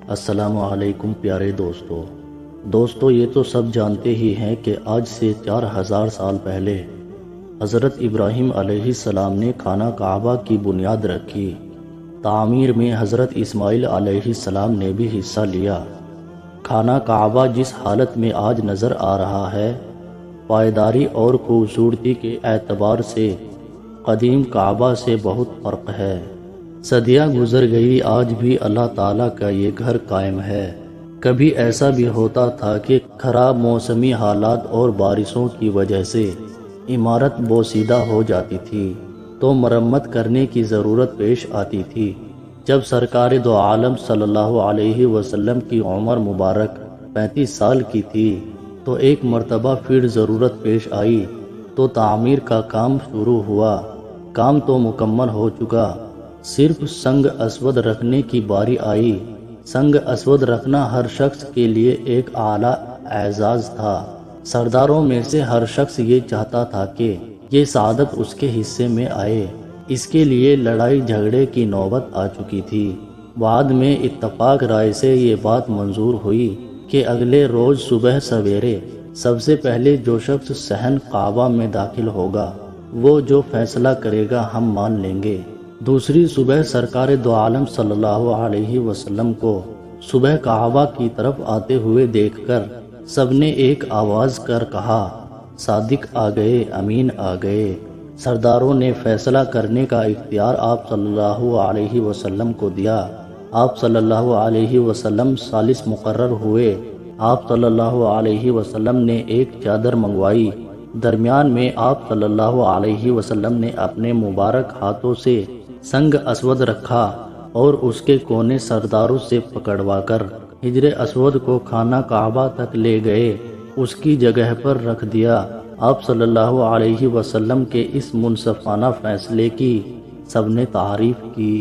السلام علیکم پیارے دوستو، یہ تو سب جانتے ہی ہیں کہ آج سے 4000 سال پہلے حضرت ابراہیم علیہ السلام نے خانہ کعبہ کی بنیاد رکھی۔ تعمیر میں حضرت اسماعیل علیہ السلام نے بھی حصہ لیا۔ خانہ کعبہ جس حالت میں آج نظر آ رہا ہے، پائیداری اور خوبصورتی کے اعتبار سے قدیم کعبہ سے بہت فرق ہے۔ صدیاں گزر گئی، آج بھی اللہ تعالیٰ کا یہ گھر قائم ہے۔ کبھی ایسا بھی ہوتا تھا کہ خراب موسمی حالات اور بارشوں کی وجہ سے عمارت بوسیدہ ہو جاتی تھی تو مرمت کرنے کی ضرورت پیش آتی تھی۔ جب سرکار دو عالم صلی اللہ علیہ وسلم کی عمر مبارک 35 سال کی تھی تو ایک مرتبہ پھر ضرورت پیش آئی تو تعمیر کا کام شروع ہوا۔ کام تو مکمل ہو چکا، صرف سنگ اسود رکھنے کی باری آئی۔ سنگ اسود رکھنا ہر شخص کے لیے ایک اعلیٰ اعزاز تھا۔ سرداروں میں سے ہر شخص یہ چاہتا تھا کہ یہ سعادت اس کے حصے میں آئے۔ اس کے لیے لڑائی جھگڑے کی نوبت آ چکی تھی۔ بعد میں اتفاق رائے سے یہ بات منظور ہوئی کہ اگلے روز صبح سویرے سب سے پہلے جو شخص صحن کعبہ میں داخل ہوگا وہ جو فیصلہ کرے گا ہم مان لیں گے۔ دوسری صبح سرکار دو عالم صلی اللہ علیہ وسلم کو صبح کعبہ کی طرف آتے ہوئے دیکھ کر سب نے ایک آواز کر کہا، صادق آ گئے، امین آ گئے۔ سرداروں نے فیصلہ کرنے کا اختیار آپ صلی اللہ علیہ وسلم کو دیا۔ آپ صلی اللہ علیہ وسلم ثالث مقرر ہوئے۔ آپ صلی اللہ علیہ وسلم نے ایک چادر منگوائی۔ درمیان میں آپ صلی اللہ علیہ وسلم نے اپنے مبارک ہاتھوں سے سنگ اسود رکھا اور اس کے کونے سرداروں سے پکڑوا کر حجر اسود کو خانہ کعبہ تک لے گئے، اس کی جگہ پر رکھ دیا۔ آپ صلی اللہ علیہ وسلم کے اس منصفانہ فیصلے کی سب نے تعریف کی۔